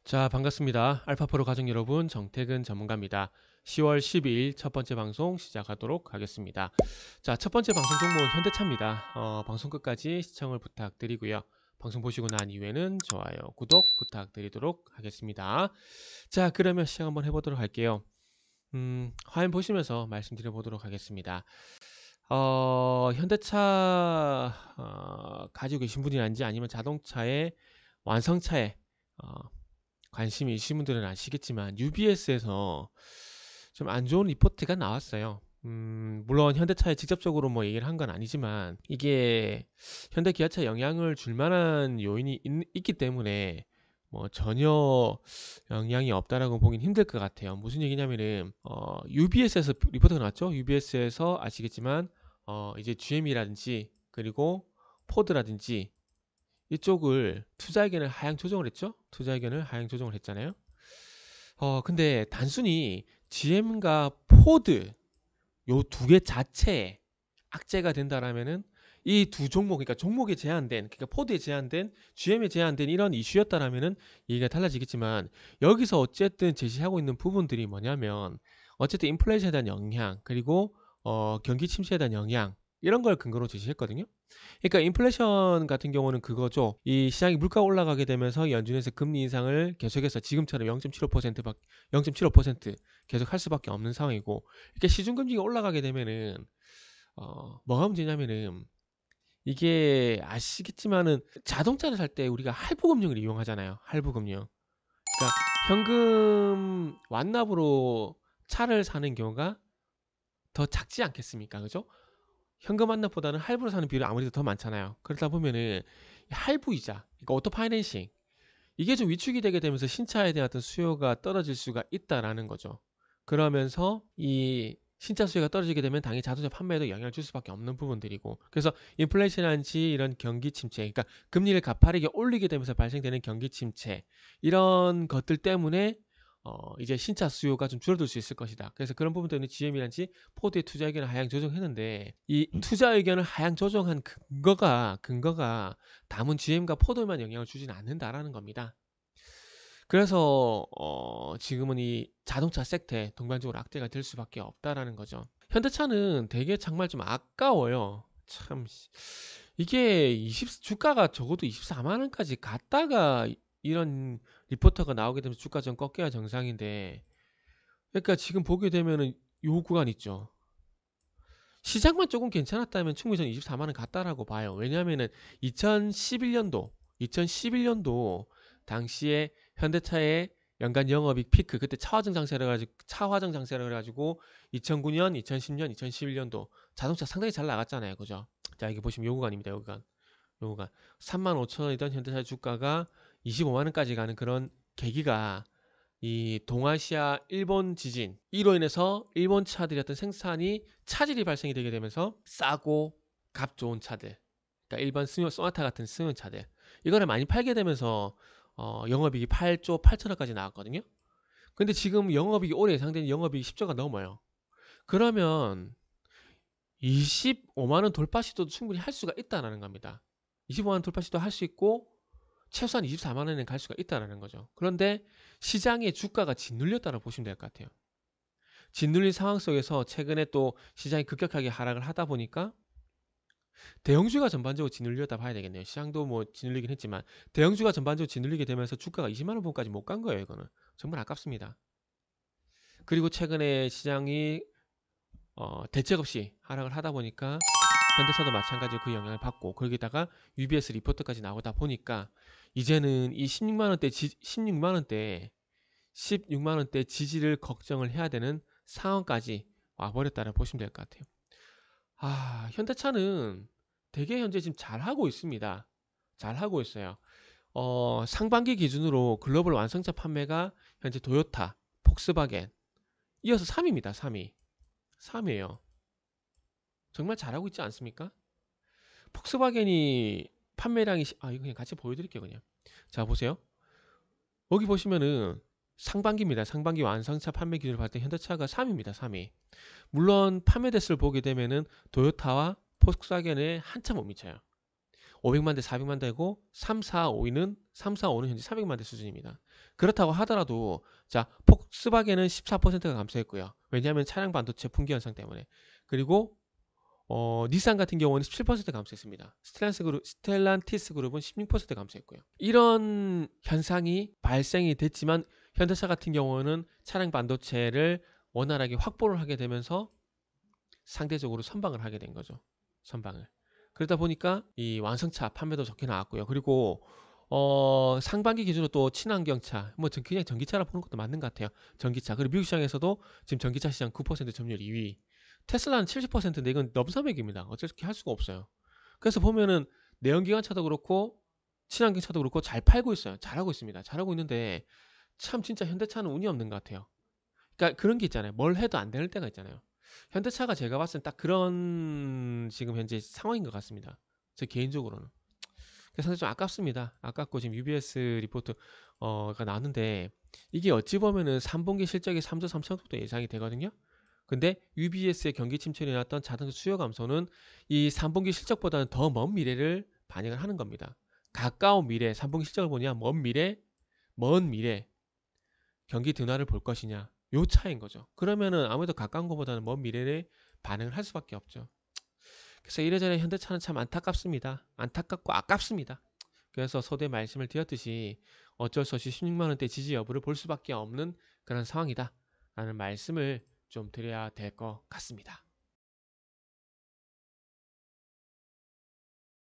자, 반갑습니다. 알파프로 가족 여러분, 정태근 전문가입니다. 10월 12일 첫 번째 방송 시작하도록 하겠습니다. 자, 첫 번째 방송 종목은 현대차입니다. 방송 끝까지 시청을 부탁드리고요. 방송 보시고 난 이후에는 좋아요, 구독 부탁드리도록 하겠습니다. 자, 그러면 시작 한번 해보도록 할게요. 화면 보시면서 말씀드려보도록 하겠습니다. 현대차 가지고 계신 분이란지 아니면 자동차의 완성차에 관심이 있으신 분들은 아시겠지만 UBS에서 좀 안 좋은 리포트가 나왔어요. 물론 현대차에 직접적으로 뭐 얘기를 한 건 아니지만 이게 현대 기아차에 영향을 줄 만한 요인이 있기 때문에 뭐 전혀 영향이 없다라고 보긴 힘들 것 같아요. 무슨 얘기냐면은 UBS에서 리포트가 나왔죠. UBS에서 아시겠지만 이제 GM이라든지 그리고 포드라든지 이쪽을 투자 의견을 하향 조정을 했죠. 투자 의견을 하향 조정을 했잖아요. 근데 단순히 GM과 포드 요 두 개 자체에 악재가 된다라면은 이 두 종목, 그러니까 종목에 제한된, 그러니까 포드에 제한된, GM에 제한된 이런 이슈였다라면은 얘기가 달라지겠지만 여기서 어쨌든 제시하고 있는 부분들이 뭐냐면 어쨌든 인플레이션에 대한 영향 그리고 경기 침체에 대한 영향 이런 걸 근거로 제시했거든요. 그러니까 인플레이션 같은 경우는 그거죠. 이 시장이 물가가 올라가게 되면서 연준에서 금리 인상을 계속해서 지금처럼 0.75% 계속 할 수밖에 없는 상황이고, 이렇게 시중금리가 올라가게 되면은 뭐가 문제냐면은 이게 아시겠지만은 자동차를 살 때 우리가 할부금융을 이용하잖아요. 할부금융. 그러니까 현금 완납으로 차를 사는 경우가 더 작지 않겠습니까? 그죠? 현금 완납보다는 할부로 사는 비율이 아무래도 더 많잖아요. 그러다 보면은 할부이자, 그러니까 오토 파이낸싱 이게 좀 위축이 되게 되면서 신차에 대한 어떤 수요가 떨어질 수가 있다라는 거죠. 그러면서 이 신차 수요가 떨어지게 되면 당연히 자동차 판매에도 영향을 줄 수밖에 없는 부분들이고, 그래서 인플레이션이란지 이런 경기 침체, 그러니까 금리를 가파르게 올리게 되면서 발생되는 경기 침체 이런 것들 때문에 이제 신차 수요가 좀 줄어들 수 있을 것이다. 그래서 그런 부분 때문에 GM이란지 포드의 투자 의견을 하향 조정했는데, 이 투자 의견을 하향 조정한 근거가 담은 GM과 포드만 영향을 주지는 않는다라는 겁니다. 그래서 지금은 이 자동차 섹터에 동반적으로 악재가 될 수밖에 없다라는 거죠. 현대차는 되게 정말 좀 아까워요. 참 이게 주가가 적어도 24만 원까지 갔다가 이런 리포터가 나오게 되면 주가 좀 꺾여야 정상인데, 그러니까 지금 보게 되면은 요 구간 있죠. 시장만 조금 괜찮았다면 충분히 저는 24만 원 갔다라고 봐요. 왜냐하면은 2011년도 당시에 현대차의 연간 영업이익 피크, 그때 차화정 장세를 해가지고 2009년, 2010년, 2011년도 자동차 상당히 잘 나갔잖아요, 그죠? 자, 여기 보시면 요 구간입니다. 요 구간 3만 5천 원이던 현대차 주가가 25만 원까지 가는 그런 계기가 이 동아시아 일본 지진 이로 인해서 일본 차들이 어떤 생산이 차질이 발생이 되게 되면서 싸고 값 좋은 차들, 그러니까 일반 소나타 같은 승용 차들 이거를 많이 팔게 되면서 영업이익이 8조 8천억까지 나왔거든요. 근데 지금 영업이익이 올해 예상되는 영업이익이 10조가 넘어요. 그러면 25만 원 돌파 시도도 충분히 할 수가 있다는 겁니다. 25만 원 돌파 시도 할 수 있고 최소한 24만 원에는 갈 수가 있다는 거죠. 그런데 시장의 주가가 짓눌렸다고 보시면 될 것 같아요. 짓눌린 상황 속에서 최근에 또 시장이 급격하게 하락을 하다 보니까 대형주가 전반적으로 짓눌렸다 봐야 되겠네요. 시장도 뭐 짓눌리긴 했지만 대형주가 전반적으로 짓눌리게 되면서 주가가 20만 원 부분까지 못 간 거예요. 이거는 정말 아깝습니다. 그리고 최근에 시장이 대책 없이 하락을 하다 보니까 현대차도 마찬가지로 그 영향을 받고, 거기다가 UBS 리포트까지 나오다 보니까 이제는 이 16만 원대 지지를 걱정을 해야 되는 상황까지 와버렸다고 보시면 될 것 같아요. 현대차는 되게 현재 지금 잘하고 있습니다. 잘하고 있어요. 상반기 기준으로 글로벌 완성차 판매가 현재 도요타, 폭스바겐 이어서 3위입니다. 3위. 3위에요. 정말 잘하고 있지 않습니까? 폭스바겐이 판매량이 이거 그냥 같이 보여드릴게요. 그냥 자 보세요. 여기 보시면은 상반기입니다. 상반기 완성차 판매 기준으로 봤을 때 현대차가 3위입니다. 3위. 물론 판매 대수를 보게 되면은 도요타와 폭스바겐에 한참 못 미쳐요. 500만 대, 400만 대고 3, 4, 5는 현재 300만 대 수준입니다. 그렇다고 하더라도 자, 폭스바겐은 14%가 감소했고요. 왜냐하면 차량 반도체 품귀 현상 때문에. 그리고 닛산 같은 경우는 17% 감소했습니다. 스텔란티스 그룹은 16% 감소했고요. 이런 현상이 발생이 됐지만 현대차 같은 경우는 차량 반도체를 원활하게 확보를 하게 되면서 상대적으로 선방을 하게 된 거죠. 선방을. 그러다 보니까 이 완성차 판매도 좋게 나왔고요. 그리고 상반기 기준으로 또 친환경차, 뭐 그냥 전기차라 보는 것도 맞는 것 같아요. 전기차. 그리고 미국 시장에서도 지금 전기차 시장 9% 점유율 2위. 테슬라는 70%인데 이건 넘사벽입니다. 어쩔 수 할 수가 없어요. 그래서 보면은 내연기관차도 그렇고 친환경차도 그렇고 잘 팔고 있어요. 잘하고 있습니다. 잘하고 있는데 참 진짜 현대차는 운이 없는 것 같아요. 그러니까 그런 게 있잖아요. 뭘 해도 안 되는 때가 있잖아요. 현대차가 제가 봤을 땐 딱 그런 지금 현재 상황인 것 같습니다. 제 개인적으로는. 그래서 좀 아깝습니다. 아깝고 지금 UBS 리포트가 나왔는데 이게 어찌 보면은 3분기 실적이 3조 3천억 정도 예상이 되거든요. 근데 UBS의 경기 침체로 인했던 자동차 수요 감소는 이 3분기 실적보다는 더 먼 미래를 반영을 하는 겁니다. 가까운 미래, 3분기 실적을 보냐, 먼 미래 경기 둔화를 볼 것이냐, 요 차이인 거죠. 그러면은 아무래도 가까운 것보다는 먼 미래를 반영을 할 수밖에 없죠. 그래서 이래저래 현대차는 참 안타깝습니다. 안타깝고 아깝습니다. 그래서 서두에 말씀을 드렸듯이 어쩔 수 없이 16만 원대 지지 여부를 볼 수밖에 없는 그런 상황이다 라는 말씀을 좀 드려야 될 것 같습니다.